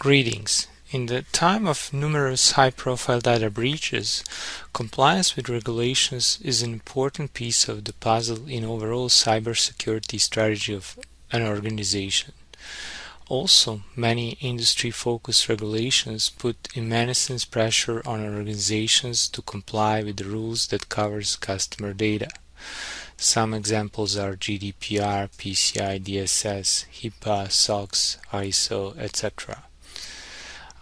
Greetings. In the time of numerous high-profile data breaches, compliance with regulations is an important piece of the puzzle in overall cybersecurity strategy of an organization. Also, many industry-focused regulations put immense pressure on organizations to comply with the rules that covers customer data. Some examples are GDPR, PCI DSS, HIPAA, SOX, ISO, etc.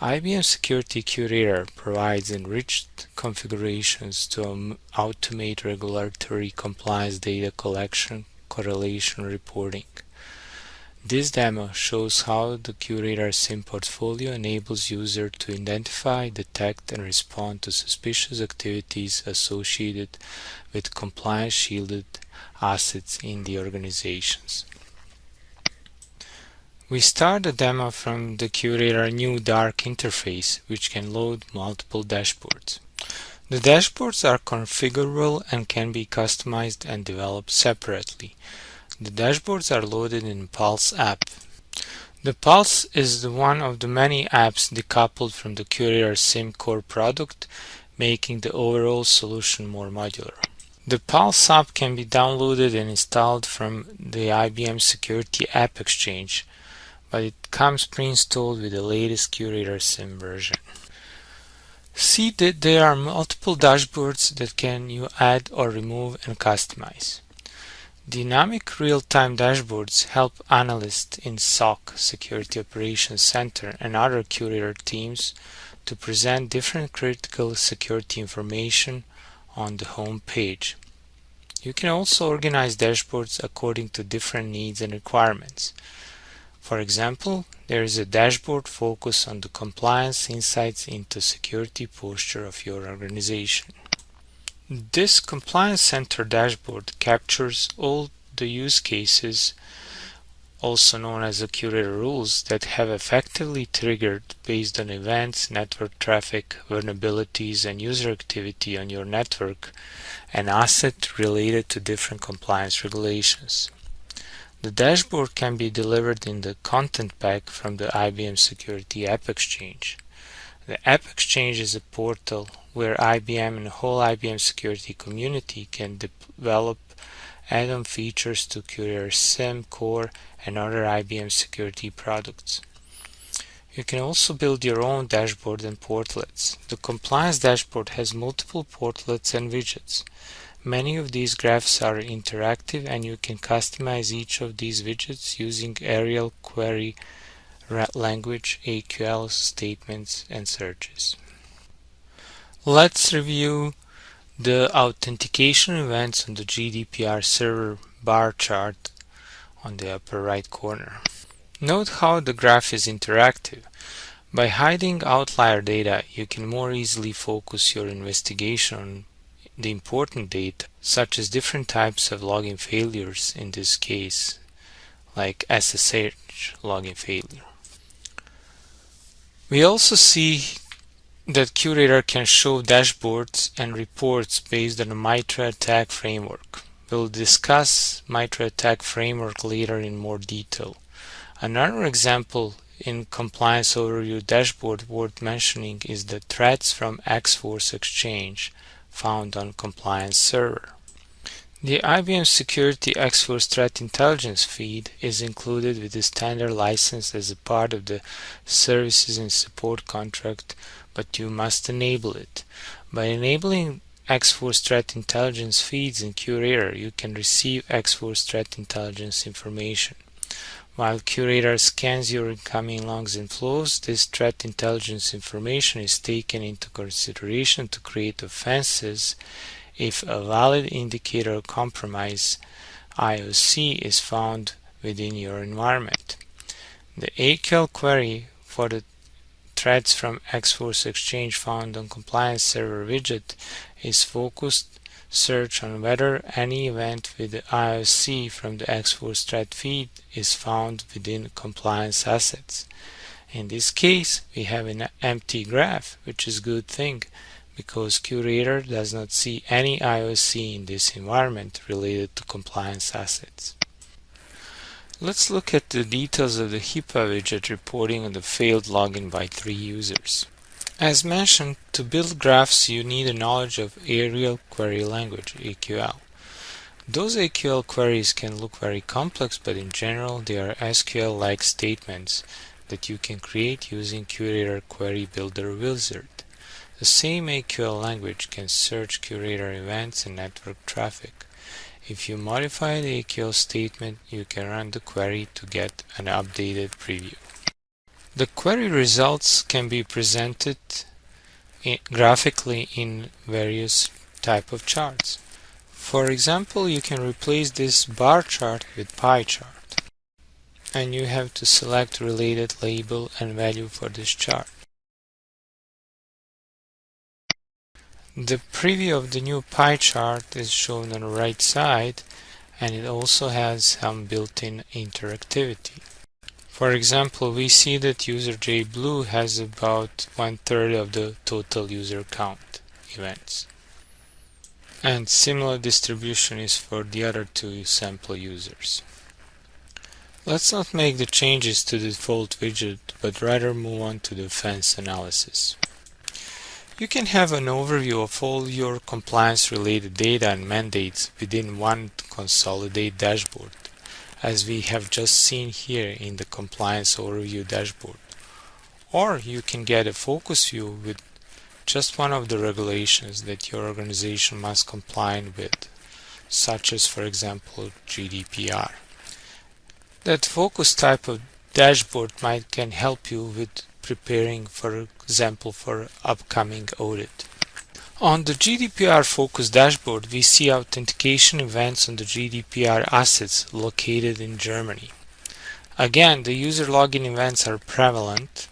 IBM Security QRadar provides enriched configurations to automate regulatory compliance data collection, correlation reporting. This demo shows how the QRadar SIEM portfolio enables users to identify, detect, and respond to suspicious activities associated with compliance-shielded assets in the organizations. We start the demo from the QRadar new dark interface, which can load multiple dashboards. The dashboards are configurable and can be customized and developed separately. The dashboards are loaded in Pulse app. The Pulse is one of the many apps decoupled from the QRadar SIEM core product, making the overall solution more modular. The Pulse app can be downloaded and installed from the IBM Security App Exchange, but it comes pre-installed with the latest QRadar SIEM version. See that there are multiple dashboards that can you add or remove and customize. Dynamic real-time dashboards help analysts in SOC, Security Operations Center, and other QRadar teams to present different critical security information on the home page. You can also organize dashboards according to different needs and requirements. For example, there is a dashboard focused on the compliance insights into security posture of your organization. This Compliance Center dashboard captures all the use cases, also known as the QRadar rules, that have effectively triggered based on events, network traffic, vulnerabilities, and user activity on your network and asset related to different compliance regulations. The dashboard can be delivered in the content pack from the IBM Security App Exchange. The App Exchange is a portal where IBM and the whole IBM security community can develop add-on features to QRadar SIEM core and other IBM security products. You can also build your own dashboard and portlets. The compliance dashboard has multiple portlets and widgets. Many of these graphs are interactive and you can customize each of these widgets using Arial query language, AQL statements, and searches. Let's review the authentication events on the GDPR server bar chart on the upper right corner. Note how the graph is interactive. By hiding outlier data, you can more easily focus your investigation on the important data, such as different types of login failures, in this case, like SSH login failure. We also see that QRadar can show dashboards and reports based on the MITRE ATT&CK framework. We'll discuss MITRE ATT&CK framework later in more detail. Another example in Compliance Overview dashboard worth mentioning is the threats from X-Force Exchange found on Compliance Server. The IBM Security X-Force Threat Intelligence feed is included with the standard license as a part of the Services and Support contract, but you must enable it. By enabling X-Force Threat Intelligence feeds in QRadar, you can receive X-Force Threat Intelligence information. While QRadar scans your incoming logs and flows, this threat intelligence information is taken into consideration to create offenses if a valid indicator of compromise IOC is found within your environment. The AQL query for the threats from X-Force Exchange found on Compliance Server widget is focused search on whether any event with the IOC from the X-Force threat feed is found within compliance assets. In this case, we have an empty graph, which is a good thing, because QRadar does not see any IOC in this environment related to compliance assets. Let's look at the details of the HIPAA widget reporting on the failed login by 3 users. As mentioned, to build graphs you need a knowledge of aerial query language, AQL. Those AQL queries can look very complex, but in general they are SQL-like statements that you can create using QRadar Query Builder wizard. The same AQL language can search QRadar events and network traffic. If you modify the AQL statement, you can run the query to get an updated preview. The query results can be presented graphically in various type of charts. For example, you can replace this bar chart with pie chart, and you have to select related label and value for this chart. The preview of the new pie chart is shown on the right side, and it also has some built-in interactivity. For example, we see that user JBlue has about 1/3 of the total user count events. And similar distribution is for the other 2 sample users. Let's not make the changes to the default widget, but rather move on to the offense analysis. You can have an overview of all your compliance-related data and mandates within one consolidated dashboard, as we have just seen here in the Compliance Overview dashboard. Or you can get a focus view with just one of the regulations that your organization must comply with, such as, for example, GDPR. That focus type of dashboard can help you with preparing, for example, for upcoming audit. On the GDPR focus dashboard, we see authentication events on the GDPR assets located in Germany. Again, the user login events are prevalent,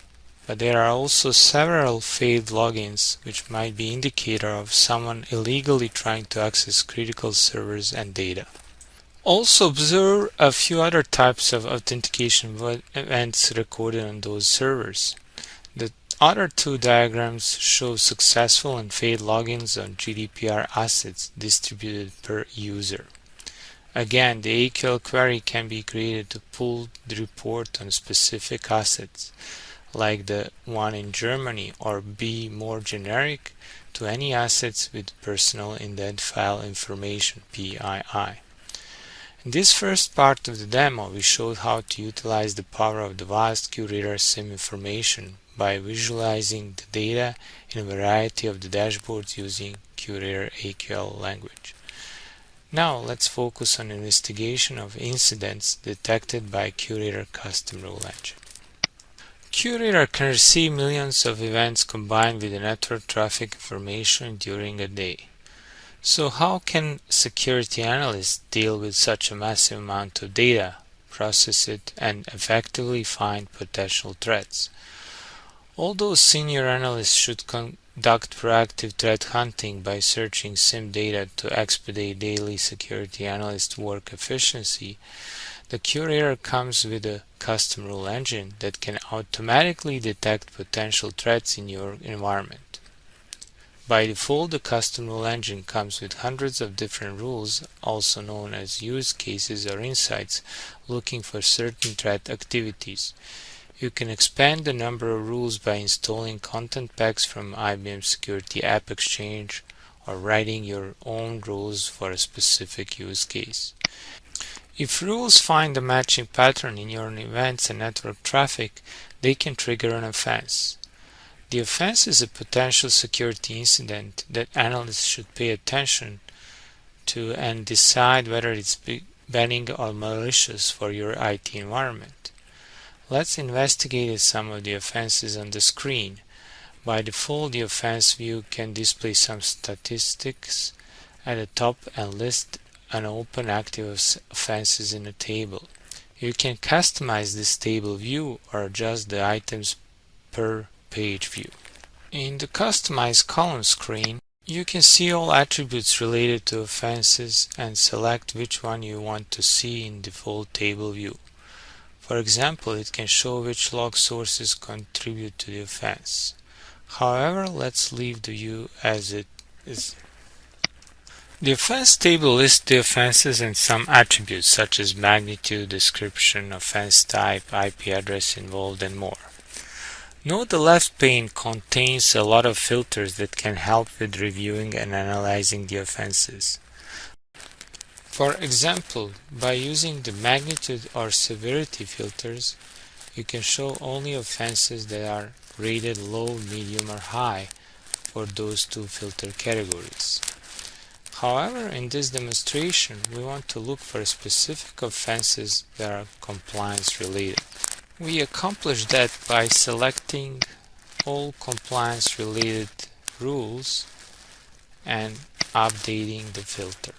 but there are also several failed logins which might be indicator of someone illegally trying to access critical servers and data. Also observe a few other types of authentication events recorded on those servers. The other 2 diagrams show successful and failed logins on GDPR assets distributed per user. Again, the AQL query can be created to pull the report on specific assets, like the one in Germany, or be more generic to any assets with personal identifiable information, PII. In this first part of the demo, we showed how to utilize the power of the vast QRadar SIEM information by visualizing the data in a variety of the dashboards using QRadar AQL language. Now let's focus on investigation of incidents detected by QRadar custom rule engine. QRadar can receive millions of events combined with the network traffic information during a day. So how can security analysts deal with such a massive amount of data, process it, and effectively find potential threats? Although senior analysts should conduct proactive threat hunting by searching SIEM data to expedite daily security analyst work efficiency, the QRadar comes with a custom rule engine that can automatically detect potential threats in your environment. By default, the custom rule engine comes with hundreds of different rules, also known as use cases or insights, looking for certain threat activities. You can expand the number of rules by installing content packs from IBM Security App Exchange or writing your own rules for a specific use case. If rules find a matching pattern in your events and network traffic, they can trigger an offense. The offense is a potential security incident that analysts should pay attention to and decide whether it's benign or malicious for your IT environment. Let's investigate some of the offenses on the screen. By default, the offense view can display some statistics at the top and list an open active offenses in a table. You can customize this table view or adjust the items per page view. In the Customize column screen, you can see all attributes related to offenses and select which one you want to see in default table view. For example, it can show which log sources contribute to the offense. However, let's leave the view as it is. The offense table lists the offenses and some attributes such as magnitude, description, offense type, IP address involved, and more. Note the left pane contains a lot of filters that can help with reviewing and analyzing the offenses. For example, by using the magnitude or severity filters, you can show only offenses that are rated low, medium, or high for those two filter categories. However, in this demonstration, we want to look for specific offenses that are compliance related. We accomplish that by selecting all compliance related rules and updating the filter.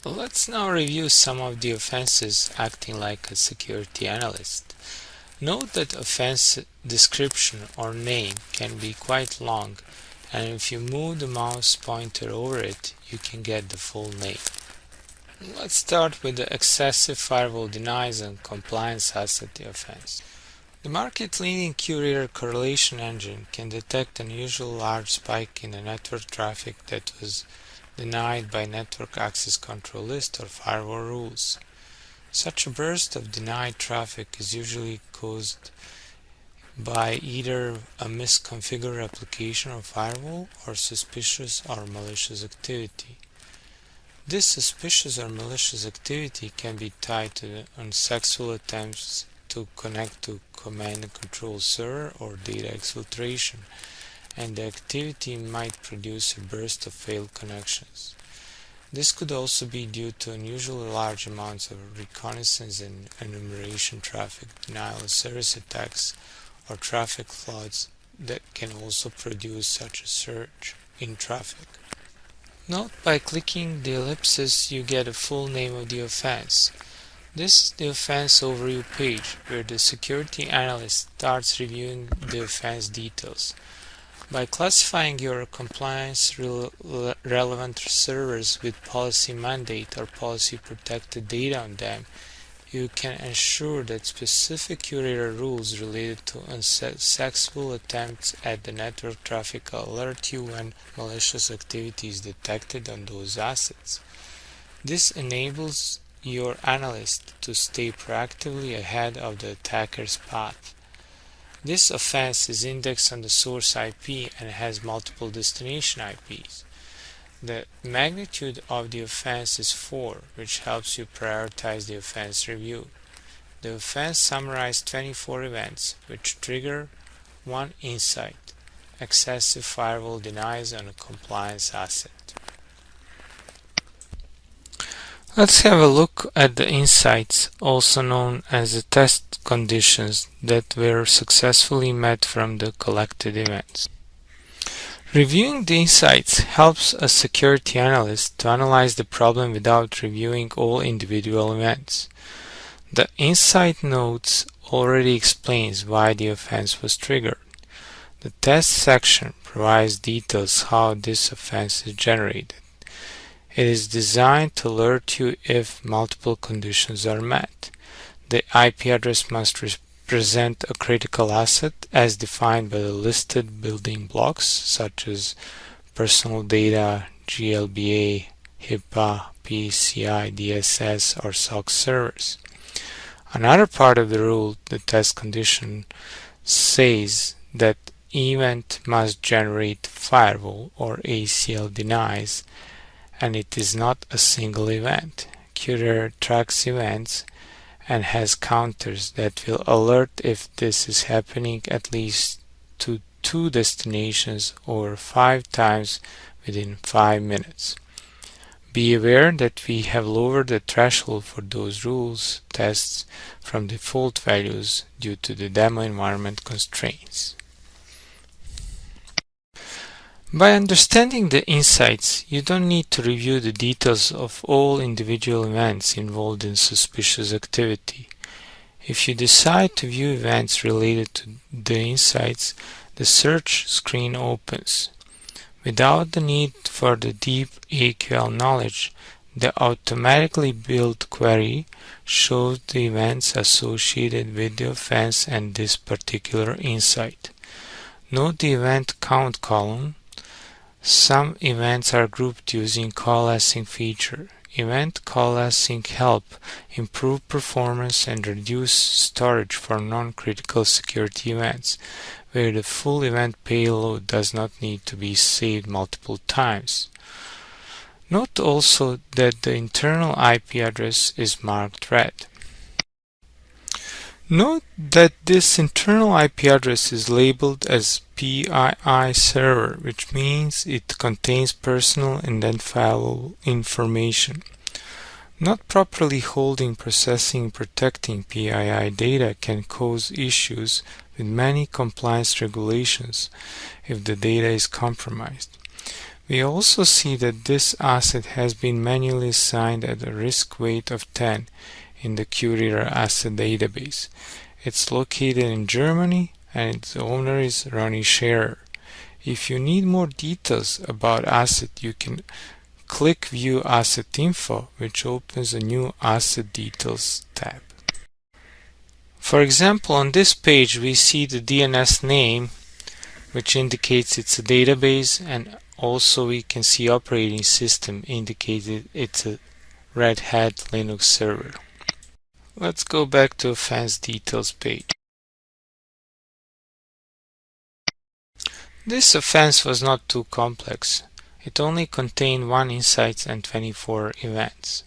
Let's now review some of the offenses acting like a security analyst. Note that offense description or name can be quite long, and if you move the mouse pointer over it, you can get the full name. Let's start with the excessive firewall denies and compliance asset offense. The market-leading QRadar correlation engine can detect an unusual large spike in the network traffic that was denied by network access control list or firewall rules. Such a burst of denied traffic is usually caused by either a misconfigured application or firewall or suspicious or malicious activity. This suspicious or malicious activity can be tied to unsuccessful attempts to connect to command and control server or data exfiltration, and the activity might produce a burst of failed connections. This could also be due to unusually large amounts of reconnaissance and enumeration traffic, denial of service attacks, or traffic floods that can also produce such a surge in traffic. Note by clicking the ellipsis you get a full name of the offense. This is the offense overview page where the security analyst starts reviewing the offense details. By classifying your compliance relevant servers with policy mandate or policy protected data on them, you can ensure that specific QRadar rules related to unsuccessful attempts at the network traffic alert you when malicious activity is detected on those assets. This enables your analyst to stay proactively ahead of the attacker's path. This offense is indexed on the source IP and has multiple destination IPs. The magnitude of the offense is 4, which helps you prioritize the offense review. The offense summarizes 24 events, which trigger one insight: excessive firewall denies on a compliance asset. Let's have a look at the insights, also known as the test conditions that were successfully met from the collected events. Reviewing the insights helps a security analyst to analyze the problem without reviewing all individual events. The insight notes already explains why the offense was triggered. The test section provides details how this offense is generated. It is designed to alert you if multiple conditions are met. The IP address must represent a critical asset as defined by the listed building blocks such as personal data, GLBA, HIPAA, PCI, DSS, or SOC servers. Another part of the rule, the test condition, says that event must generate firewall or ACL denies, and it is not a single event. QRadar tracks events and has counters that will alert if this is happening at least to 2 destinations or 5 times within 5 minutes. Be aware that we have lowered the threshold for those rules tests from default values due to the demo environment constraints. By understanding the insights, you don't need to review the details of all individual events involved in suspicious activity. If you decide to view events related to the insights, the search screen opens. Without the need for the deep AQL knowledge, the automatically built query shows the events associated with the offense and this particular insight. Note the event count column Some events are grouped using coalescing feature. Event coalescing help improve performance and reduce storage for non-critical security events, where the full event payload does not need to be saved multiple times. Note also that the internal IP address is marked red. Note that this internal IP address is labeled as PII server, which means it contains personal identifiable information. Not properly holding, processing, protecting PII data can cause issues with many compliance regulations if the data is compromised. We also see that this asset has been manually assigned at a risk weight of 10 in the QRadar asset database. It's located in Germany and its owner is Ronnie Scherer. If you need more details about asset, you can click View Asset Info, which opens a new Asset Details tab. For example, on this page we see the DNS name, which indicates it's a database, and also we can see operating system indicated it's a Red Hat Linux server. Let's go back to Offense Details page. This offense was not too complex. It only contained 1 insight and 24 events.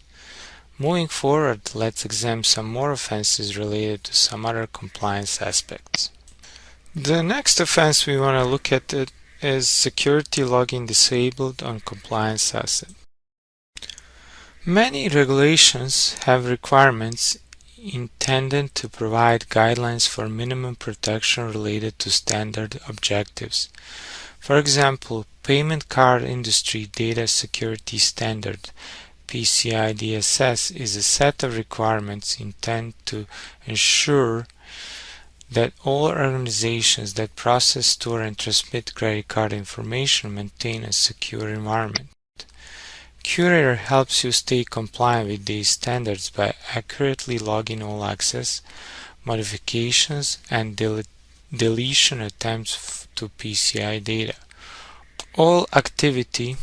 Moving forward, let's examine some more offenses related to some other compliance aspects. The next offense we want to look at is security logging disabled on compliance asset. Many regulations have requirements intended to provide guidelines for minimum protection related to standard objectives. For example, Payment Card Industry Data Security Standard (PCI DSS) is a set of requirements intended to ensure that all organizations that process, store, and transmit credit card information maintain a secure environment. QRadar helps you stay compliant with these standards by accurately logging all access, modifications, and deletion attempts to PCI data. All activity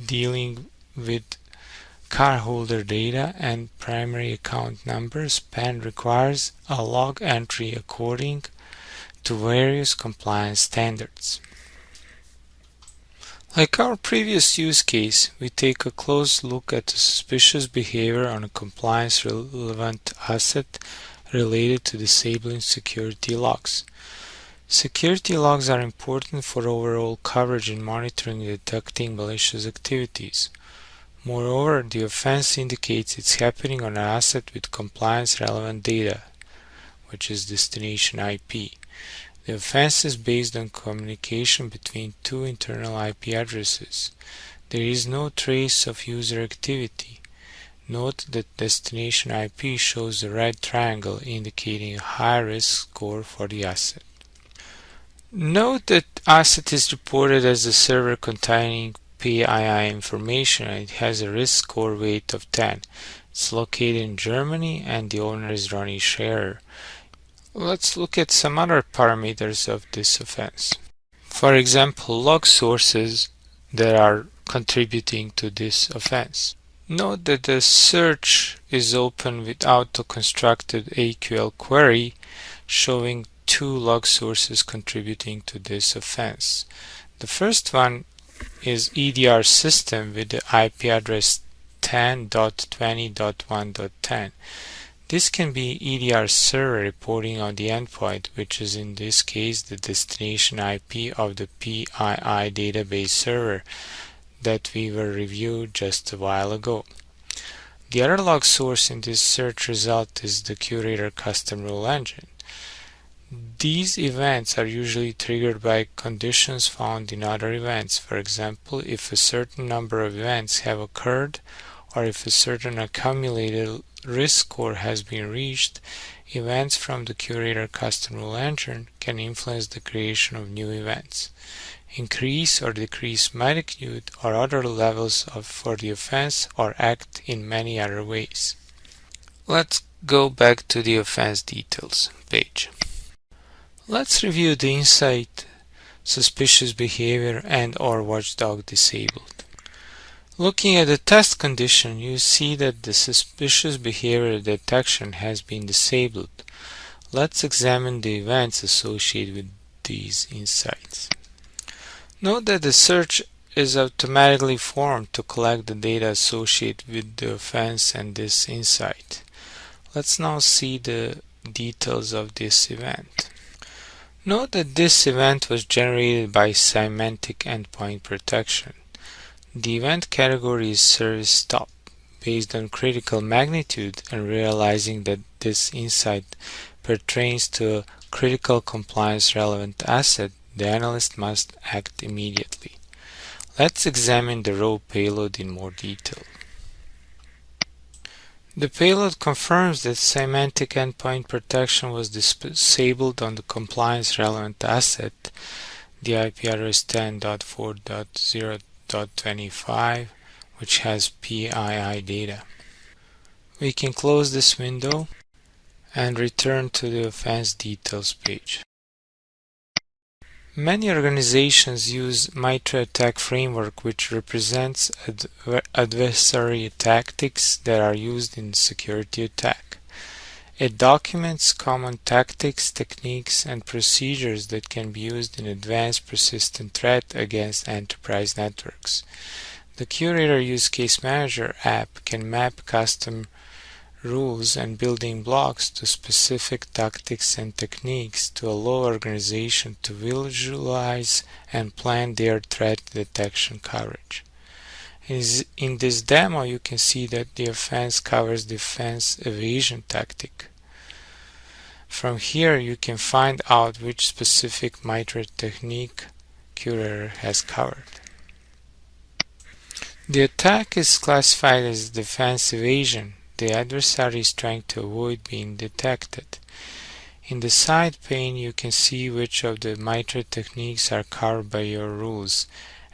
dealing with cardholder data and primary account numbers PAN requires a log entry according to various compliance standards. Like our previous use case, we take a close look at the suspicious behavior on a compliance-relevant asset related to disabling security logs. Security logs are important for overall coverage in monitoring and detecting malicious activities. Moreover, the offense indicates it's happening on an asset with compliance-relevant data, which is destination IP. The offense is based on communication between 2 internal IP addresses. There is no trace of user activity. Note that destination IP shows a red triangle indicating a high risk score for the asset. Note that asset is reported as a server containing PII information and it has a risk score weight of 10. It's located in Germany and the owner is Ronnie Scherer. Let's look at some other parameters of this offense. For example, log sources that are contributing to this offense. Note that the search is open with auto-constructed AQL query showing 2 log sources contributing to this offense. The first one is EDR system with the IP address 10.20.1.10. This can be EDR server reporting on the endpoint, which is in this case the destination IP of the PII database server that we were reviewed just a while ago. The other log source in this search result is the QRadar custom rule engine. These events are usually triggered by conditions found in other events. For example, if a certain number of events have occurred or if a certain accumulated risk score has been reached, events from the QRadar custom rule engine can influence the creation of new events, increase or decrease magnitude or other levels for the offense, or act in many other ways. Let's go back to the offense details page. Let's review the insight suspicious behavior, and/or watchdog disabled. Looking at the test condition, you see that the suspicious behavior detection has been disabled. Let's examine the events associated with these insights. Note that the search is automatically formed to collect the data associated with the offense and this insight. Let's now see the details of this event. Note that this event was generated by Semantic Endpoint Protection. The event category is service stop. Based on critical magnitude and realizing that this insight pertains to a critical compliance relevant asset, the analyst must act immediately. Let's examine the raw payload in more detail. The payload confirms that semantic endpoint protection was disabled on the compliance relevant asset, the IP address 10.4.0.25, which has PII data. We can close this window and return to the offense details page. Many organizations use MITRE ATT&CK framework, which represents adversary tactics that are used in security attack. It documents common tactics, techniques, and procedures that can be used in advanced persistent threat against enterprise networks. The QRadar Use Case Manager app can map custom rules and building blocks to specific tactics and techniques to allow organizations to visualize and plan their threat detection coverage. In this demo, you can see that the offense covers the offense evasion tactic. From here, you can find out which specific MITRE technique QRadar has covered. The attack is classified as defense evasion. The adversary is trying to avoid being detected. In the side pane, you can see which of the MITRE techniques are covered by your rules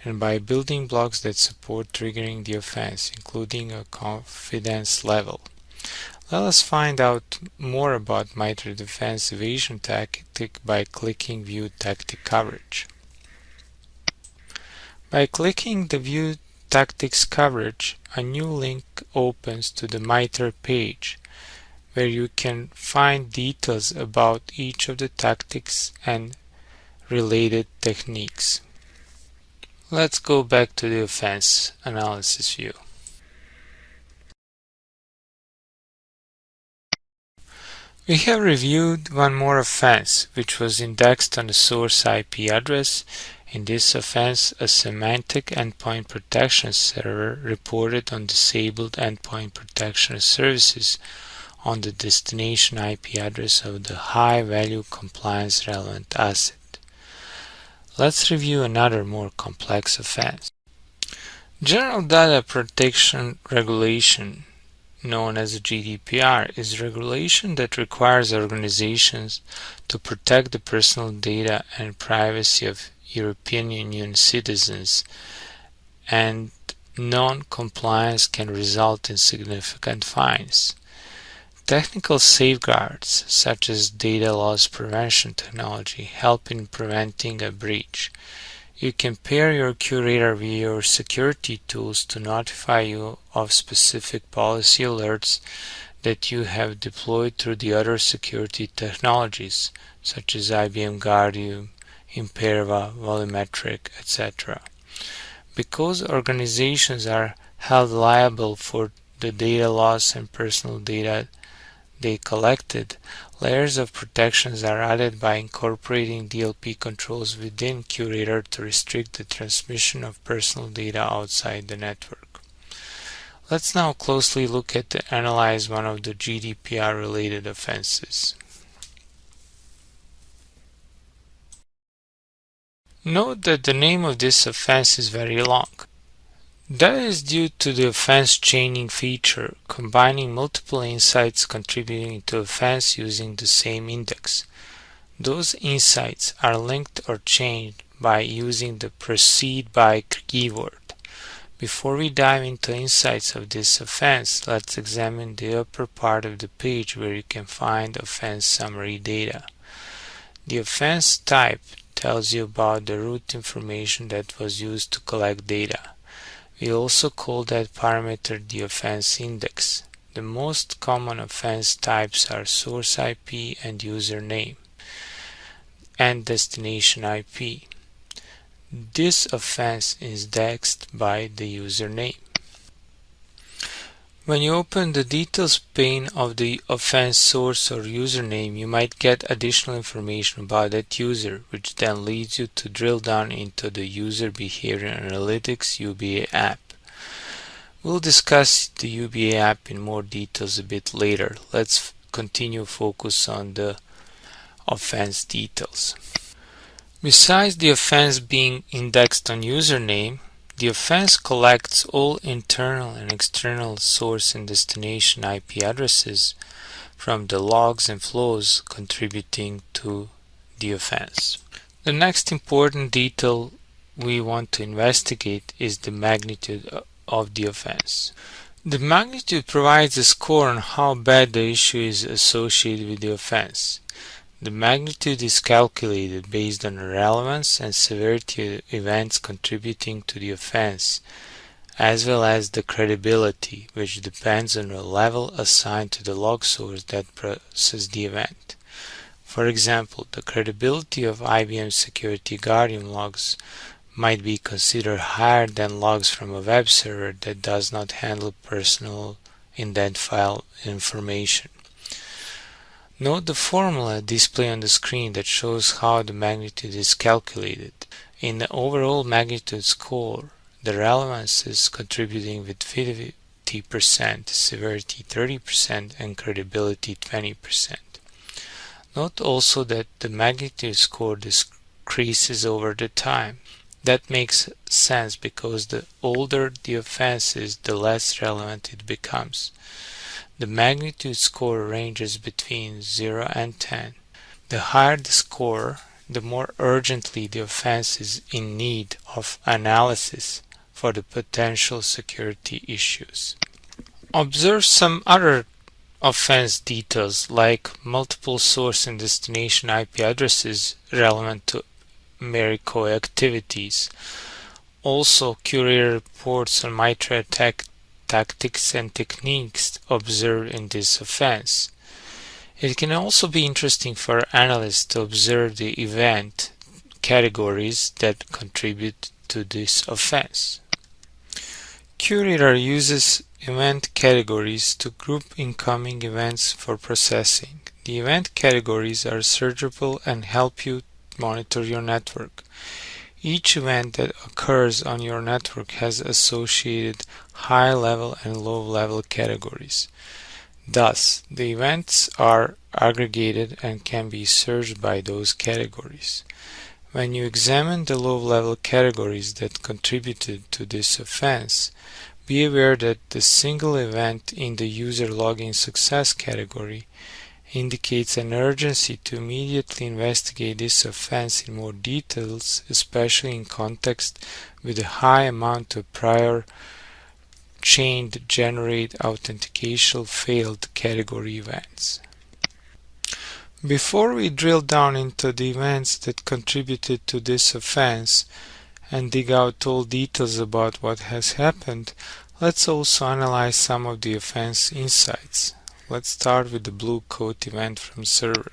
and by building blocks that support triggering the offense, including a confidence level. Let us find out more about MITRE defense evasion tactic by clicking View Tactic Coverage. By clicking the View Tactics Coverage, a new link opens to the MITRE page, where you can find details about each of the tactics and related techniques. Let's go back to the offense analysis view. We have reviewed one more offense, which was indexed on the source IP address. In this offense, a semantic endpoint protection server reported on disabled endpoint protection services on the destination IP address of the high-value compliance relevant asset. Let's review another more complex offense. General Data Protection Regulation, known as the GDPR, is regulation that requires organizations to protect the personal data and privacy of European Union citizens, and non-compliance can result in significant fines. Technical safeguards, such as data loss prevention technology, help in preventing a breach. You can pair your QRadar with your security tools to notify you of specific policy alerts that you have deployed through the other security technologies, such as IBM Guardium, Imperva, Volumetric, etc. Because organizations are held liable for the data loss and personal data they collected, layers of protections are added by incorporating DLP controls within QRadar to restrict the transmission of personal data outside the network. Let's now closely look at and analyze one of the GDPR-related offenses. Note that the name of this offense is very long. That is due to the offense chaining feature, combining multiple insights contributing to offense using the same index. Those insights are linked or chained by using the proceed by keyword. Before we dive into insights of this offense, let's examine the upper part of the page where you can find offense summary data. The offense type tells you about the root information that was used to collect data. We also call that parameter the offense index. The most common offense types are source IP and username and destination IP. This offense is indexed by the username. When you open the details pane of the offense source or username, you might get additional information about that user, which then leads you to drill down into the User Behavior Analytics UBA app. We'll discuss the UBA app in more details a bit later. Let's continue focus on the offense details. Besides the offense being indexed on username, the offense collects all internal and external source and destination IP addresses from the logs and flows contributing to the offense. The next important detail we want to investigate is the magnitude of the offense. The magnitude provides a score on how bad the issue is associated with the offense. The magnitude is calculated based on the relevance and severity of events contributing to the offense, as well as the credibility, which depends on the level assigned to the log source that processed the event. For example, the credibility of IBM Security Guardian logs might be considered higher than logs from a web server that does not handle personal identifiable information. Note the formula displayed on the screen that shows how the magnitude is calculated. In the overall magnitude score, the relevance is contributing with 50%, severity 30%, and credibility 20%. Note also that the magnitude score decreases over the time. That makes sense because the older the offense is, the less relevant it becomes. The magnitude score ranges between 0 and 10. The higher the score, the more urgently the offense is in need of analysis for the potential security issues. Observe some other offense details like multiple source and destination IP addresses relevant to Americo activities. Also, QRadar reports on MITRE attack tactics and techniques observed in this offense. It can also be interesting for analysts to observe the event categories that contribute to this offense. QRadar uses event categories to group incoming events for processing. The event categories are searchable and help you monitor your network. Each event that occurs on your network has associated high-level and low-level categories. Thus, the events are aggregated and can be searched by those categories. When you examine the low-level categories that contributed to this offense, be aware that the single event in the user login success category indicates an urgency to immediately investigate this offense in more details, especially in context with a high amount of prior chained generate authentication failed category events. Before we drill down into the events that contributed to this offense and dig out all details about what has happened, let's also analyze some of the offense insights. Let's start with the blue coat event from server.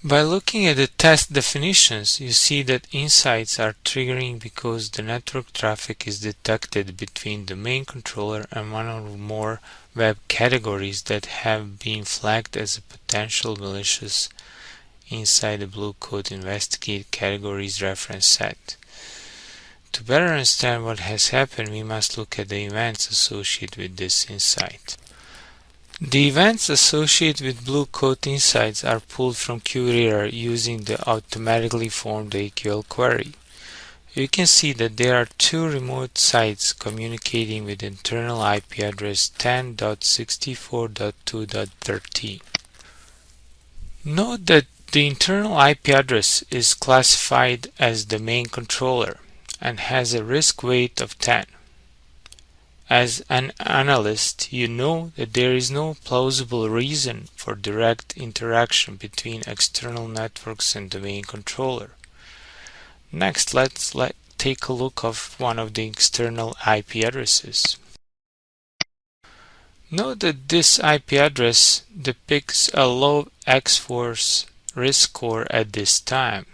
By looking at the test definitions, you see that insights are triggering because the network traffic is detected between the main controller and one or more web categories that have been flagged as a potential malicious inside the blue coat investigate categories reference set. To better understand what has happened, we must look at the events associated with this insight. The events associated with blue coat insights are pulled from QRadar using the automatically formed AQL query. You can see that there are two remote sites communicating with internal IP address 10.64.2.13. Note that the internal IP address is classified as the main controller and has a risk weight of 10. As an analyst, you know that there is no plausible reason for direct interaction between external networks and the main controller. Next, let's take a look of one of the external IP addresses. Note that this IP address depicts a low X-Force risk score at this time.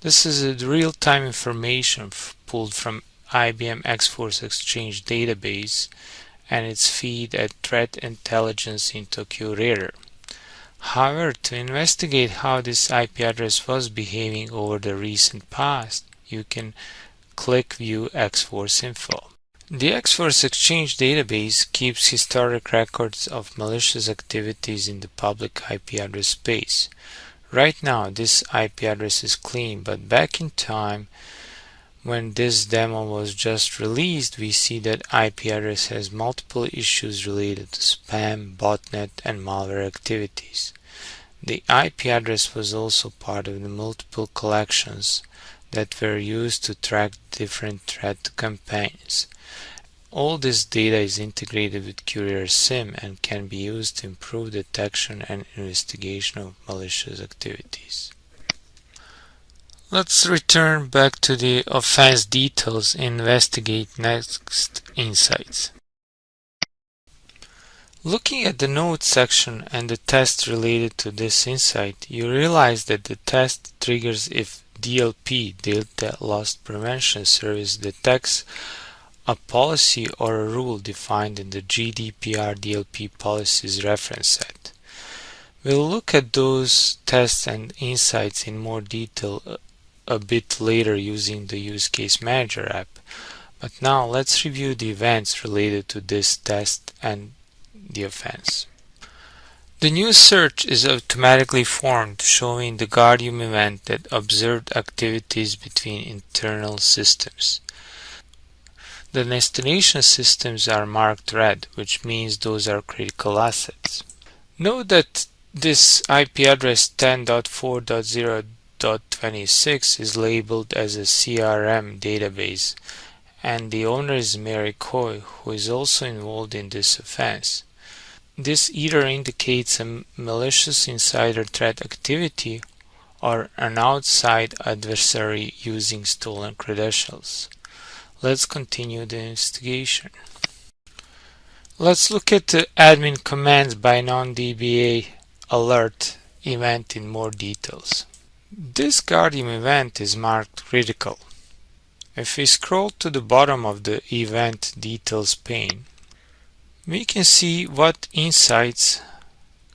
This is a real-time information pulled from IBM X-Force Exchange database and its feed at threat intelligence into QRadar. However, to investigate how this IP address was behaving over the recent past, you can click View X-Force Info. The X-Force Exchange database keeps historic records of malicious activities in the public IP address space. Right now, this IP address is clean, but back in time, when this demo was just released, we see that IP address has multiple issues related to spam, botnet, and malware activities. The IP address was also part of the multiple collections that were used to track different threat campaigns. All this data is integrated with QRadar SIEM and can be used to improve detection and investigation of malicious activities. Let's return back to the offense details and investigate next insights. Looking at the notes section and the test related to this insight, you realize that the test triggers if DLP, Data Loss Prevention Service, detects a policy or a rule defined in the GDPR DLP policies reference set. We'll look at those tests and insights in more detail a bit later using the Use Case Manager app, but now let's review the events related to this test and the offense. The new search is automatically formed, showing the Guardium event that observed activities between internal systems. The destination systems are marked red, which means those are critical assets. Note that this IP address 10.4.0.26 is labeled as a CRM database, and the owner is Mary Coy, who is also involved in this offense. This either indicates a malicious insider threat activity or an outside adversary using stolen credentials. Let's continue the investigation. Let's look at the admin commands by non-DBA alert event in more details. This Guardium event is marked critical. If we scroll to the bottom of the event details pane, we can see what insights,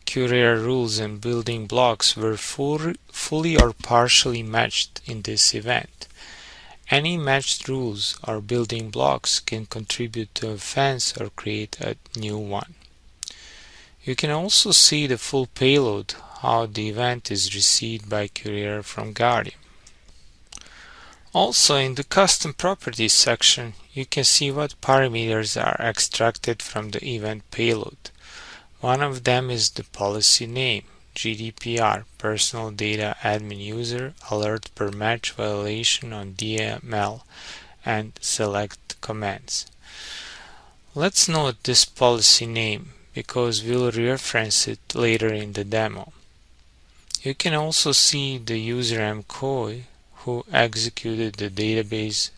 QRadar rules, and building blocks were fully or partially matched in this event. Any matched rules or building blocks can contribute to an offense or create a new one. You can also see the full payload, how the event is received by QRadar from Guardium. Also, in the custom properties section, you can see what parameters are extracted from the event payload. One of them is the policy name, GDPR, Personal Data Admin User, Alert per Match Violation on DML, and Select Commands. Let's note this policy name because we'll reference it later in the demo. You can also see the user MCOI who executed the database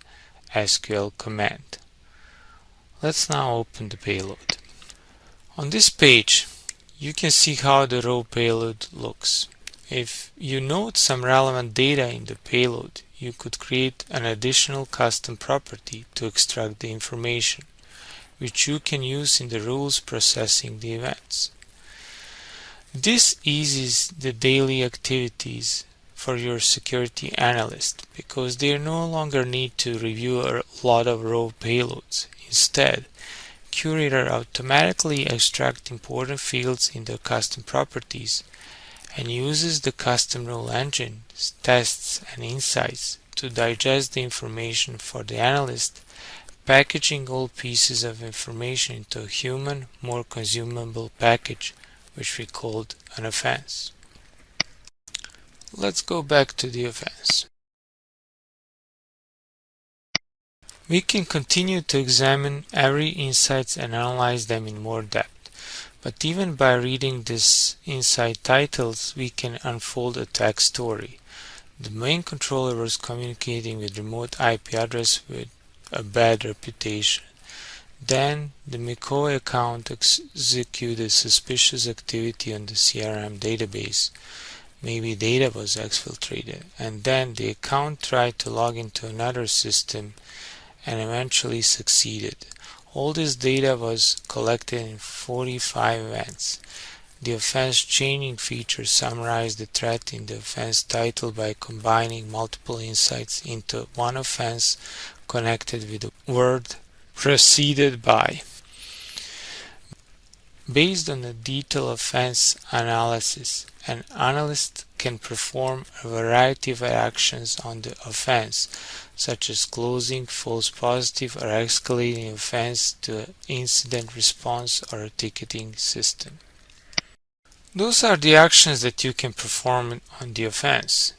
SQL command. Let's now open the payload. On this page, you can see how the raw payload looks. If you note some relevant data in the payload, you could create an additional custom property to extract the information, which you can use in the rules processing the events. This eases the daily activities for your security analyst because they no longer need to review a lot of raw payloads. Instead, QRadar automatically extracts important fields in the custom properties and uses the custom rule engine, tests, and insights to digest the information for the analyst, packaging all pieces of information into a human, more consumable package, which we called an offense. Let's go back to the offense. We can continue to examine every insights and analyze them in more depth, but even by reading these insight titles, we can unfold a text story. The main controller was communicating with remote IP address with a bad reputation. Then the McCoy account executed suspicious activity on the CRM database. Maybe data was exfiltrated, and then the account tried to log into another system and eventually succeeded. All this data was collected in 45 events. The offense chaining feature summarized the threat in the offense title by combining multiple insights into one offense connected with the word preceded by. Based on a detailed offense analysis, an analyst can perform a variety of actions on the offense, such as closing, false positive, or escalating offense to an incident response or a ticketing system. Those are the actions that you can perform on the offense.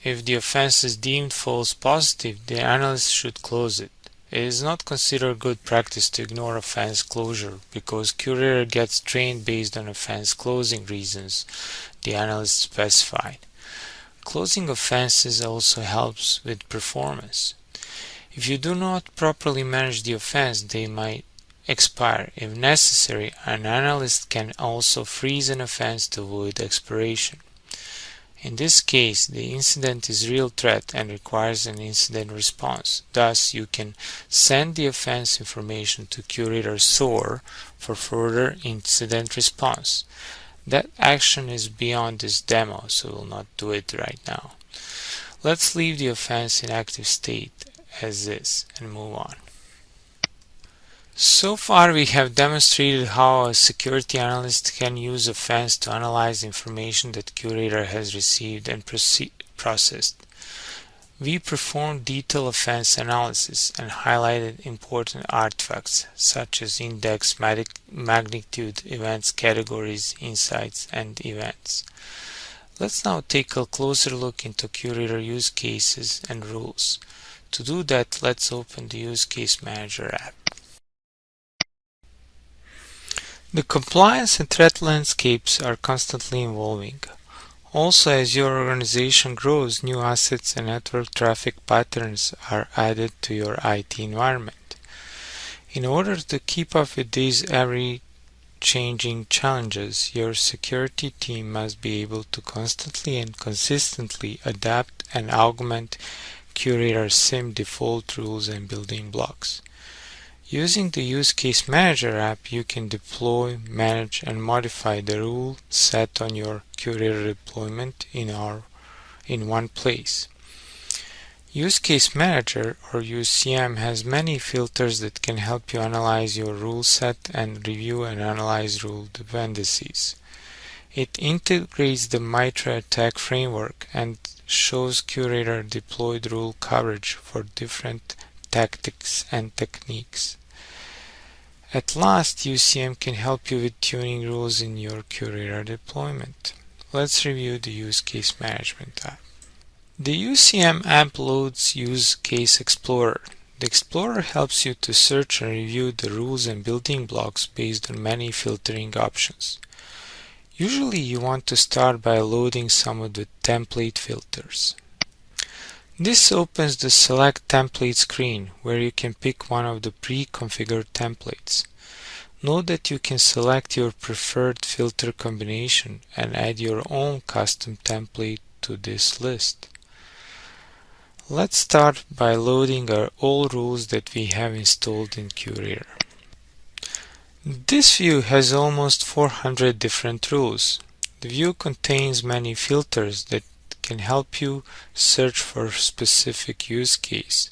If the offense is deemed false positive, the analyst should close it. It is not considered good practice to ignore offense closure because QRadar gets trained based on offense closing reasons the analyst specified. Closing offenses also helps with performance. If you do not properly manage the offense, they might expire. If necessary, an analyst can also freeze an offense to avoid expiration. In this case, the incident is a real threat and requires an incident response. Thus, you can send the offense information to QRadar SOAR for further incident response. That action is beyond this demo, so we'll not do it right now. Let's leave the offense in active state as is and move on. So far we have demonstrated how a security analyst can use offense to analyze information that QRadar has received and processed. We performed detailed offense analysis and highlighted important artifacts such as index, magnitude, events, categories, insights, and events. Let's now take a closer look into QRadar use cases and rules. To do that, let's open the Use Case Manager app. The compliance and threat landscapes are constantly evolving. Also, as your organization grows, new assets and network traffic patterns are added to your IT environment. In order to keep up with these ever-changing challenges, your security team must be able to constantly and consistently adapt and augment QRadar SIEM default rules and building blocks. Using the Use Case Manager app, you can deploy, manage, and modify the rule set on your QRadar deployment in one place. Use Case Manager, or SIEM, has many filters that can help you analyze your rule set and review and analyze rule dependencies. It integrates the MITRE ATT&CK framework and shows QRadar deployed rule coverage for different tactics and techniques. At last, UCM can help you with tuning rules in your QRadar deployment. Let's review the Use Case Management app. The UCM app loads Use Case Explorer. The Explorer helps you to search and review the rules and building blocks based on many filtering options. Usually you want to start by loading some of the template filters. This opens the Select Template screen where you can pick one of the pre-configured templates. Note that you can select your preferred filter combination and add your own custom template to this list. Let's start by loading all rules that we have installed in QRadar. This view has almost 400 different rules. The view contains many filters that can help you search for a specific use case.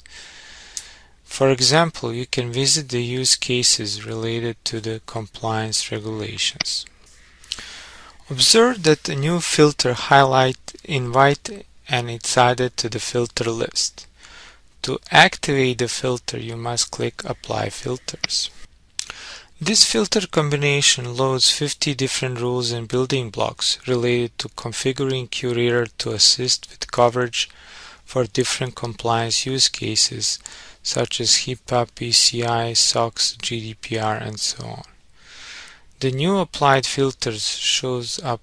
For example, you can visit the use cases related to the compliance regulations. Observe that a new filter highlight invite and it's added to the filter list. To activate the filter, you must click Apply Filters. This filter combination loads 50 different rules and building blocks related to configuring QRadar to assist with coverage for different compliance use cases such as HIPAA, PCI, SOX, GDPR, and so on. The new applied filters shows up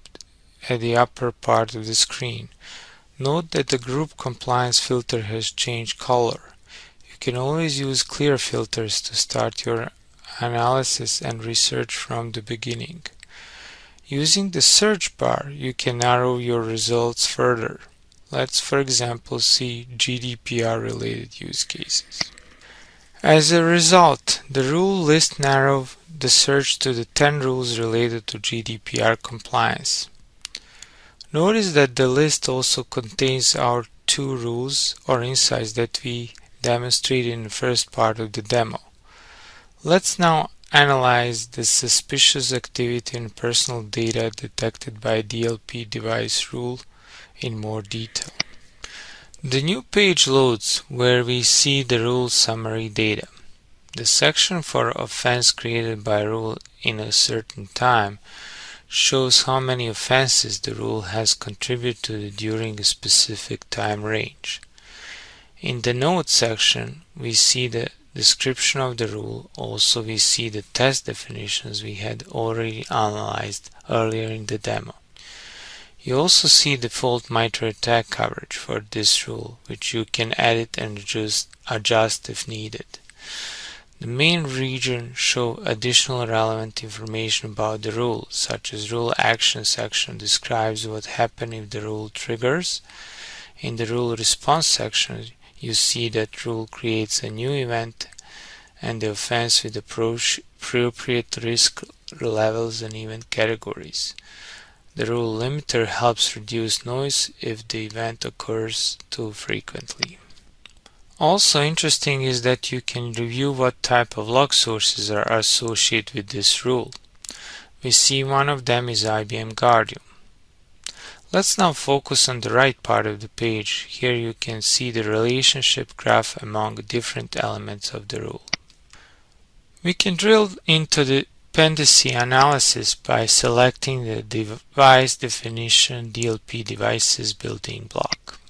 at the upper part of the screen. Note that the group compliance filter has changed color. You can always use clear filters to start your analysis and research from the beginning. Using the search bar, you can narrow your results further. Let's, for example, see GDPR-related use cases. As a result, the rule list narrowed the search to the 10 rules related to GDPR compliance. Notice that the list also contains our 2 rules or insights that we demonstrated in the first part of the demo. Let's now analyze the suspicious activity in personal data detected by DLP device rule in more detail. The new page loads where we see the rule summary data. The section for offense created by rule in a certain time shows how many offenses the rule has contributed during a specific time range. In the notes section, we see the description of the rule. Also, we see the test definitions we had already analyzed earlier in the demo. You also see default MITRE ATT&CK coverage for this rule, which you can edit and adjust if needed. The main region shows additional relevant information about the rule, such as rule action section describes what happens if the rule triggers. In the rule response section, you see that rule creates a new event and the offense with appropriate risk levels and event categories. The rule limiter helps reduce noise if the event occurs too frequently. Also interesting is that you can review what type of log sources are associated with this rule. We see one of them is IBM Guardium. Let's now focus on the right part of the page. Here you can see the relationship graph among different elements of the rule. We can drill into the dependency analysis by selecting the device definition DLP devices building block.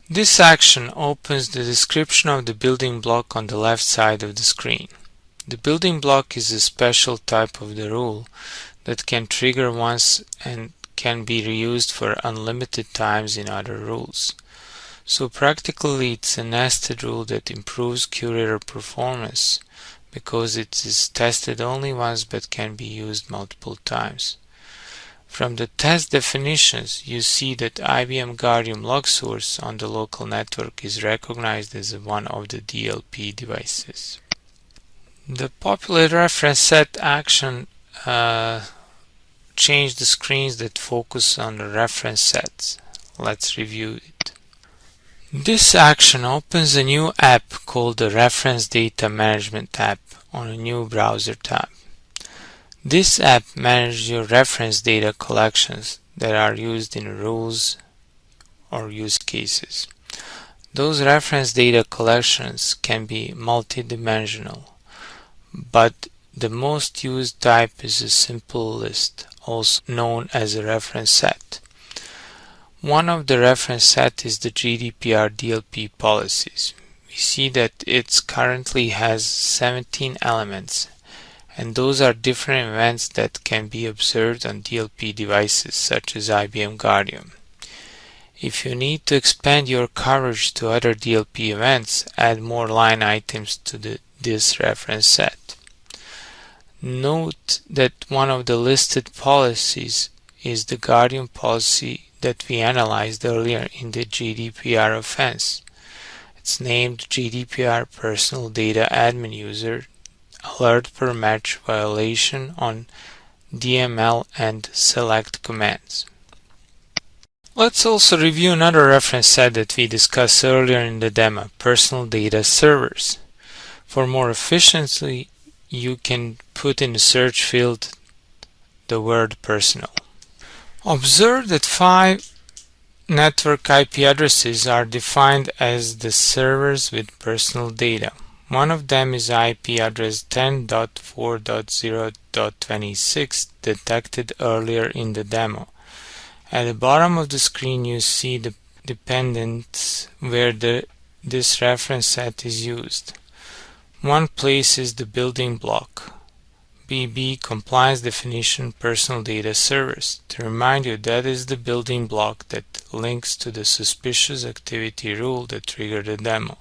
This action opens the description of the building block on the left side of the screen. The building block is a special type of the rule that can trigger once and can be reused for unlimited times in other rules. So practically it's a nested rule that improves QRadar performance because it is tested only once but can be used multiple times. From the test definitions, you see that IBM Guardium log source on the local network is recognized as one of the DLP devices. The popular reference set action changed the screens that focus on the reference sets. Let's review it. This action opens a new app called the Reference Data Management app on a new browser tab. This app manages your reference data collections that are used in rules or use cases. Those reference data collections can be multidimensional, but the most used type is a simple list, also known as a reference set. One of the reference set is the GDPR DLP policies. We see that it currently has 17 elements, and those are different events that can be observed on DLP devices such as IBM Guardium. If you need to expand your coverage to other DLP events, add more line items to this reference set. Note that one of the listed policies is the Guardium policy that we analyzed earlier in the GDPR offense. It's named GDPR Personal Data Admin User Alert per Match Violation on DML and Select commands. Let's also review another reference set that we discussed earlier in the demo, Personal Data Servers. For more efficiency, you can put in the search field the word personal. Observe that 5 network IP addresses are defined as the servers with personal data. One of them is IP address 10.4.0.26 detected earlier in the demo. At the bottom of the screen you see the dependents where this reference set is used. One place is the building block. BB compliance definition personal data servers. To remind you, that is the building block that links to the suspicious activity rule that triggered the demo.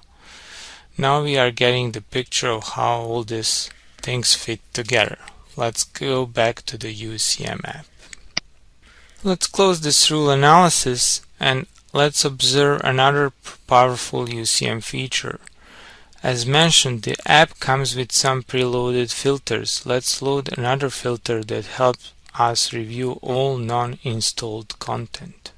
Now we are getting the picture of how all these things fit together. Let's go back to the UCM app. Let's close this rule analysis and let's observe another powerful UCM feature. As mentioned, the app comes with some preloaded filters. Let's load another filter that helps us review all non-installed content.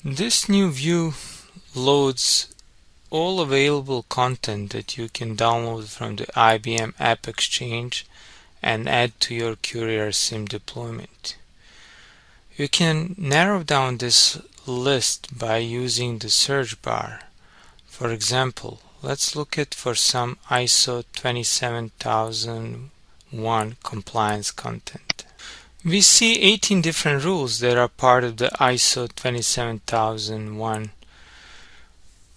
This new view loads all available content that you can download from the IBM App Exchange and add to your QRadar SIEM deployment. You can narrow down this list by using the search bar. For example, let's look at for some ISO 27001 compliance content. We see 18 different rules that are part of the ISO 27001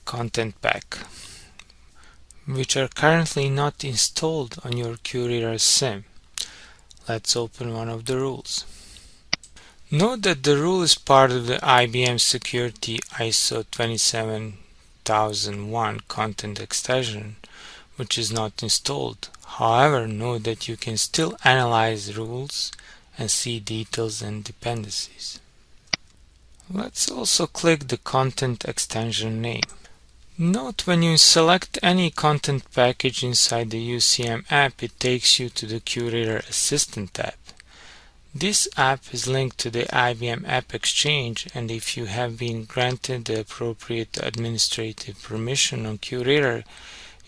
content pack, which are currently not installed on your QRadar SIEM. Let's open one of the rules. Note that the rule is part of the IBM Security ISO 27001 content extension, which is not installed. However, note that you can still analyze rules and see details and dependencies. Let's also click the content extension name. Note when you select any content package inside the UCM app, it takes you to the QRadar Assistant app. This app is linked to the IBM App Exchange, and if you have been granted the appropriate administrative permission on QRadar,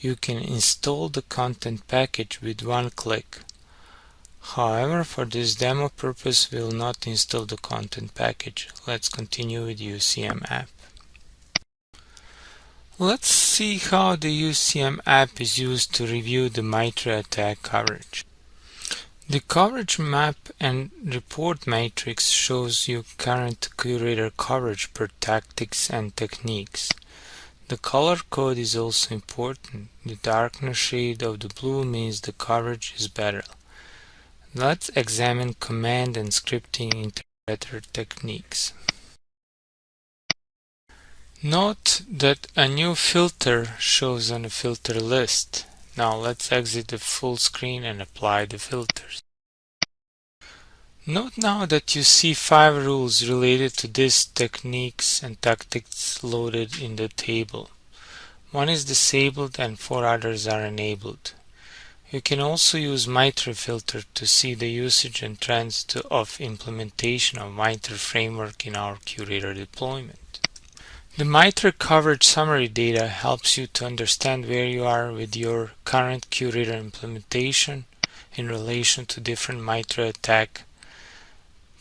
you can install the content package with one click. However, for this demo purpose, we will not install the content package. Let's continue with UCM app. Let's see how the UCM app is used to review the MITRE attack coverage. The coverage map and report matrix shows you current QRadar coverage per tactics and techniques. The color code is also important. The darker shade of the blue means the coverage is better. Let's examine command and scripting interpreter techniques. Note that a new filter shows on the filter list. Now let's exit the full screen and apply the filters. Note now that you see 5 rules related to these techniques and tactics loaded in the table. One is disabled and 4 others are enabled. You can also use MITRE filter to see the usage and trends of implementation of MITRE framework in our QRadar deployment. The MITRE coverage summary data helps you to understand where you are with your current QRadar implementation in relation to different MITRE attack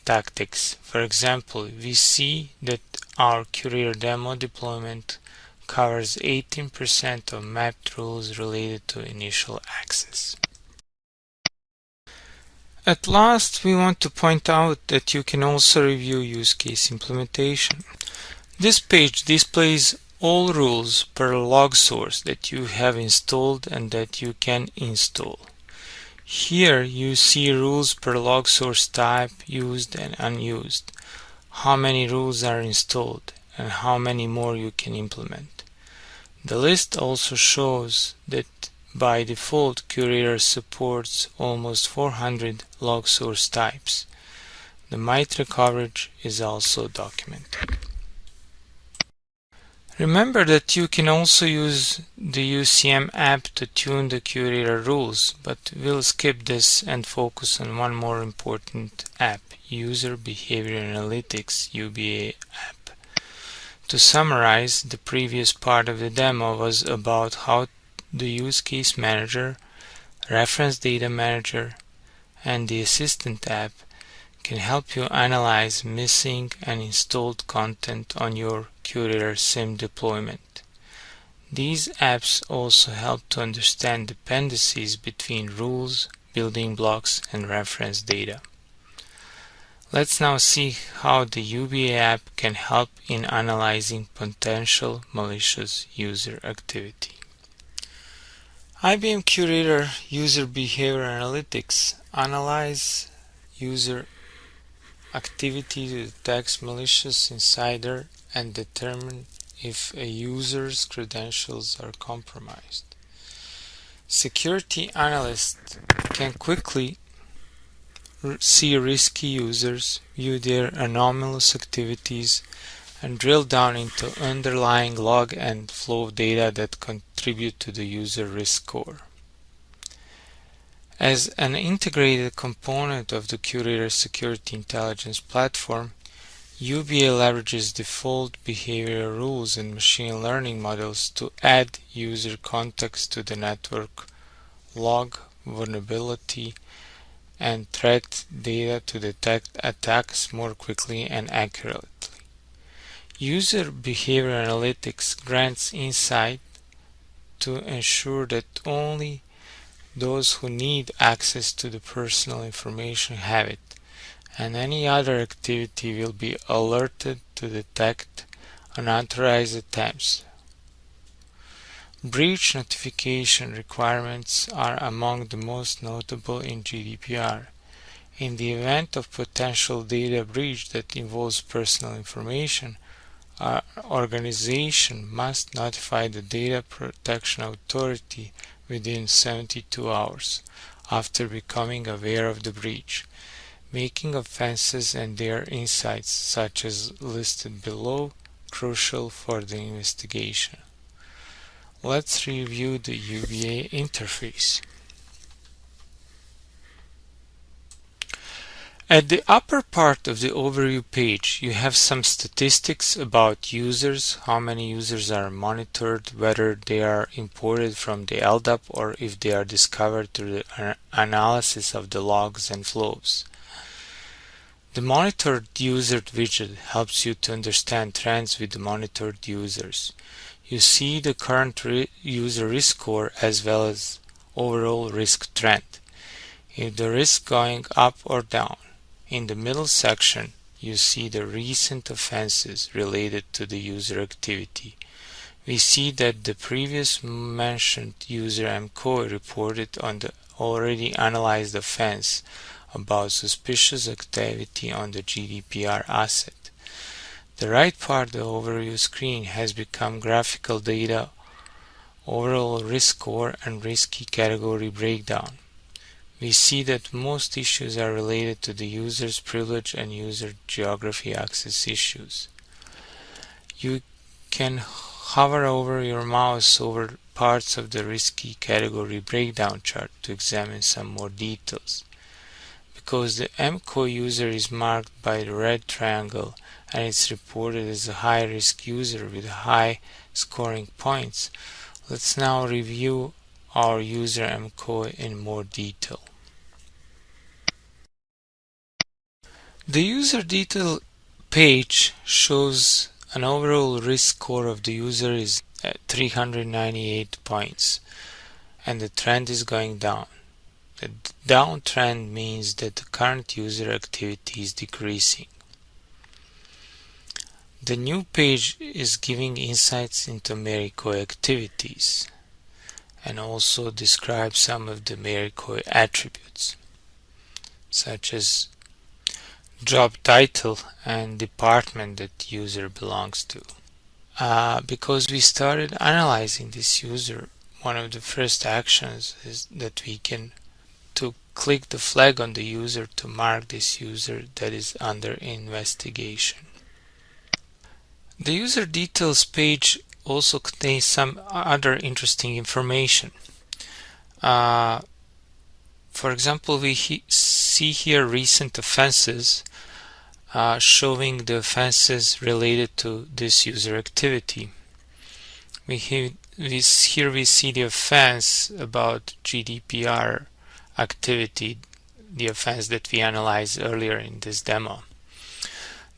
tactics. For example, we see that our QRadar demo deployment covers 18% of mapped rules related to initial access. At last, we want to point out that you can also review use case implementation. This page displays all rules per log source that you have installed and that you can install. Here you see rules per log source type used and unused, how many rules are installed, and how many more you can implement. The list also shows that by default QRadar supports almost 400 log source types. The MITRE coverage is also documented. Remember that you can also use the UCM app to tune the QRadar rules, but we'll skip this and focus on one more important app, User Behavior Analytics (UBA) app. To summarize, the previous part of the demo was about how the Use Case Manager, Reference Data Manager, and the Assistant app can help you analyze missing and installed content on your QRadar SIEM deployment. These apps also help to understand dependencies between rules, building blocks, and reference data. Let's now see how the UBA app can help in analyzing potential malicious user activity. IBM QRadar User Behavior Analytics analyze user activity to detect malicious insider and determine if a user's credentials are compromised. Security analysts can quickly see risky users, view their anomalous activities, and drill down into underlying log and flow data that contribute to the user risk score. As an integrated component of the QRadar Security Intelligence Platform, UBA leverages default behavioral rules and machine learning models to add user context to the network log, vulnerability, and threat data to detect attacks more quickly and accurately. User behavior analytics grants insight to ensure that only those who need access to the personal information have it, and any other activity will be alerted to detect unauthorized attempts. Breach notification requirements are among the most notable in GDPR. In the event of potential data breach that involves personal information, our organization must notify the Data Protection Authority within 72 hours after becoming aware of the breach, making offenses and their insights, such as listed below, crucial for the investigation. Let's review the UBA interface. At the upper part of the overview page, you have some statistics about users, how many users are monitored, whether they are imported from the LDAP or if they are discovered through the analysis of the logs and flows. The monitored user widget helps you to understand trends with the monitored users. You see the current user risk score as well as overall risk trend. If the risk going up or down. In the middle section, you see the recent offenses related to the user activity. We see that the previous mentioned user MCOI reported on the already analyzed offense about suspicious activity on the GDPR asset. The right part of the overview screen has become graphical data, overall risk score, and risky category breakdown. We see that most issues are related to the user's privilege and user geography access issues. You can hover over your mouse over parts of the risky category breakdown chart to examine some more details. Because the MCO user is marked by the red triangle and it's reported as a high-risk user with high scoring points, let's now review our user MCO in more detail. The user detail page shows an overall risk score of the user is at 398 points and the trend is going down. The downtrend means that the current user activity is decreasing. The new page is giving insights into MaryCoy activities and also describes some of the MaryCoy attributes, such as job title and department that user belongs to. Because we started analyzing this user, one of the first actions is that we can click the flag on the user to mark this user that is under investigation. The user details page also contains some other interesting information. For example, we see here recent offenses showing the offenses related to this user activity. Here we see the offense about GDPR activity, the offense that we analyzed earlier in this demo.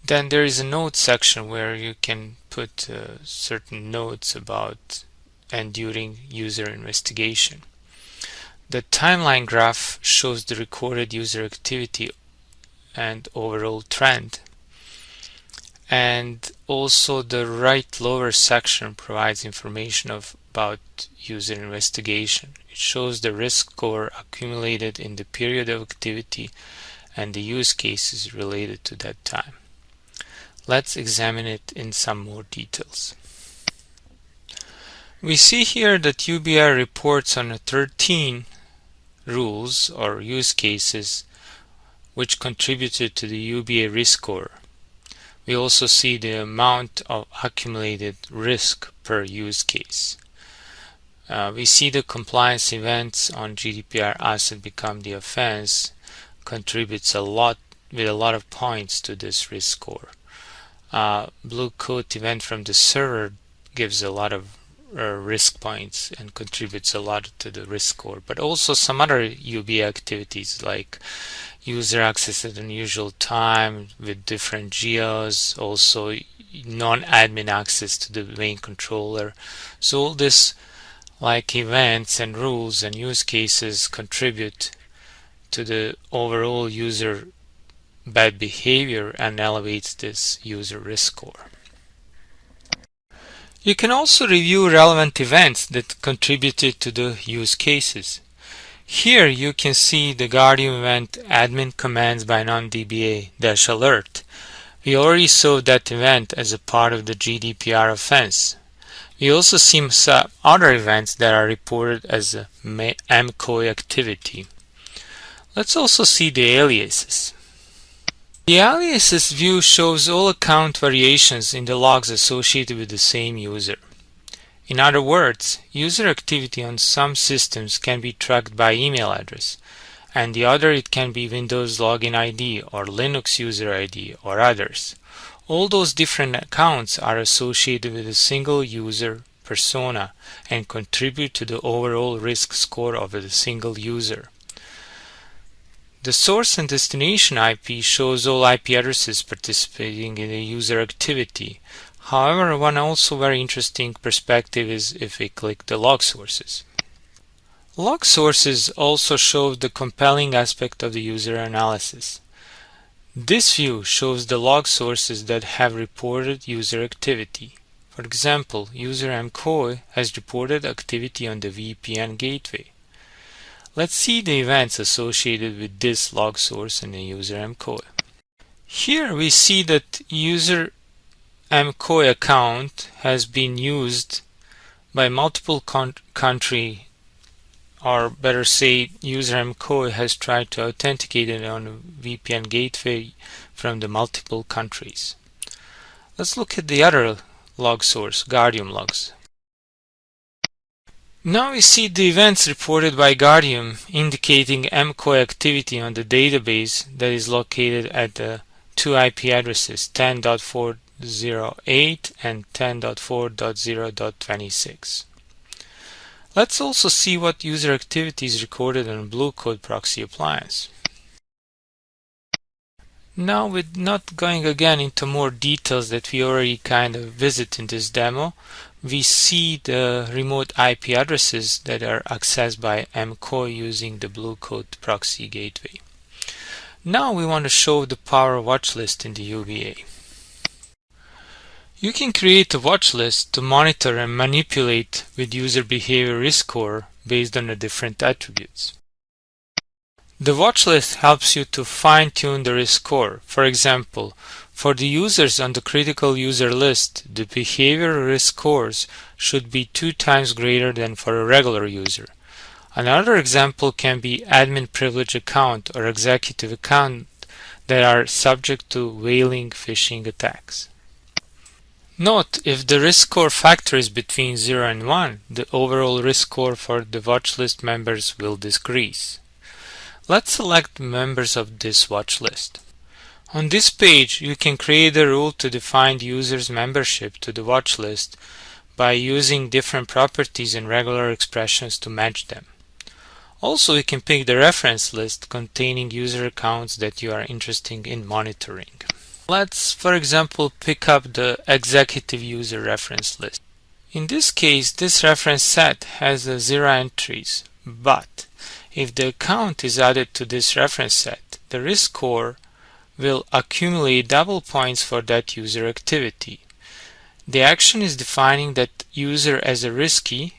Then there is a note section where you can put certain notes about and during user investigation. The timeline graph shows the recorded user activity and overall trend. And also the right lower section provides information about user investigation. It shows the risk score accumulated in the period of activity and the use cases related to that time. Let's examine it in some more details. We see here that UBI reports on 13 rules or use cases which contributed to the UBI risk score. We also see the amount of accumulated risk per use case. We see the compliance events on GDPR asset become the offense contributes a lot with a lot of points to this risk score. Blue coat event from the server gives a lot of risk points and contributes a lot to the risk score, but also some other UBI activities like user access at unusual time with different geos, also non-admin access to the main controller. So all this like events and rules and use cases contribute to the overall user bad behavior and elevates this user risk score. You can also review relevant events that contributed to the use cases. Here you can see the Guardian event admin commands by non-DBA -alert. We already saw that event as a part of the GDPR offense. We also see some other events that are reported as a MCOI activity. Let's also see the aliases. The aliases view shows all account variations in the logs associated with the same user. In other words, user activity on some systems can be tracked by email address, and the other it can be Windows login ID or Linux user ID or others. All those different accounts are associated with a single user persona and contribute to the overall risk score of the single user. The source and destination IP shows all IP addresses participating in the user activity. However, one also very interesting perspective is if we click the log sources. Log sources also show the compelling aspect of the user analysis. This view shows the log sources that have reported user activity. For example, user MCOI has reported activity on the VPN gateway. Let's see the events associated with this log source in the user MCOI. Here we see that user MCOI account has been used by multiple country, or better say user MCOI has tried to authenticate it on a VPN gateway from the multiple countries. Let's look at the other log source, Guardium logs. Now we see the events reported by Guardium indicating MCOI activity on the database that is located at the two IP addresses 10.408 and 10.4.0.26. Let's also see what user activity is recorded on Blue Code proxy appliance. Now, with not going again into more details that we already kind of visit in this demo, we see the remote IP addresses that are accessed by MCOI using the Blue Code proxy gateway. Now we want to show the power watch list in the UBA. You can create a watch list to monitor and manipulate with user behavior risk score based on the different attributes. The watch list helps you to fine-tune the risk score. For example, for the users on the critical user list, the behavior risk scores should be 2 times greater than for a regular user. Another example can be admin privilege account or executive account that are subject to whaling phishing attacks. Note, if the risk score factor is between 0 and 1, the overall risk score for the watch list members will decrease. Let's select members of this watch list. On this page, you can create a rule to define the user's membership to the watch list by using different properties and regular expressions to match them. Also, you can pick the reference list containing user accounts that you are interested in monitoring. Let's, for example, pick up the executive user reference list. In this case, this reference set has 0 entries, but if the account is added to this reference set, the risk score will accumulate double points for that user activity. The action is defining that user as a risky,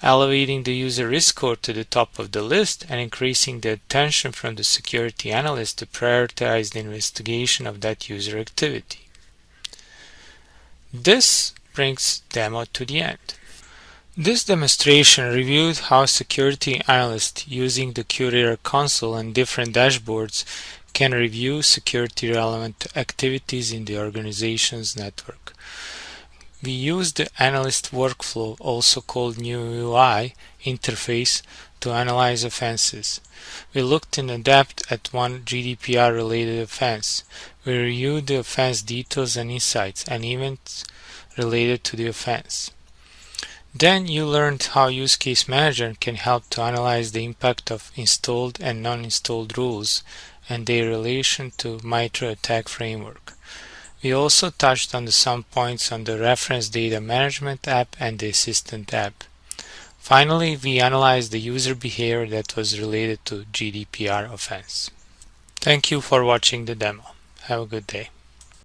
elevating the user risk score to the top of the list, and increasing the attention from the security analyst to prioritize the investigation of that user activity. This brings demo to the end. This demonstration reviewed how security analysts using the QRadar console and different dashboards can review security relevant activities in the organization's network. We used the analyst workflow, also called new UI interface, to analyze offenses. We looked in depth at one GDPR related offense. We reviewed the offense details and insights and events related to the offense. Then you learned how Use Case Manager can help to analyze the impact of installed and non-installed rules and their relation to MITRE ATT&CK framework. We also touched on some points on the Reference Data Management app and the Assistant app. Finally, we analyzed the user behavior that was related to GDPR offense. Thank you for watching the demo. Have a good day.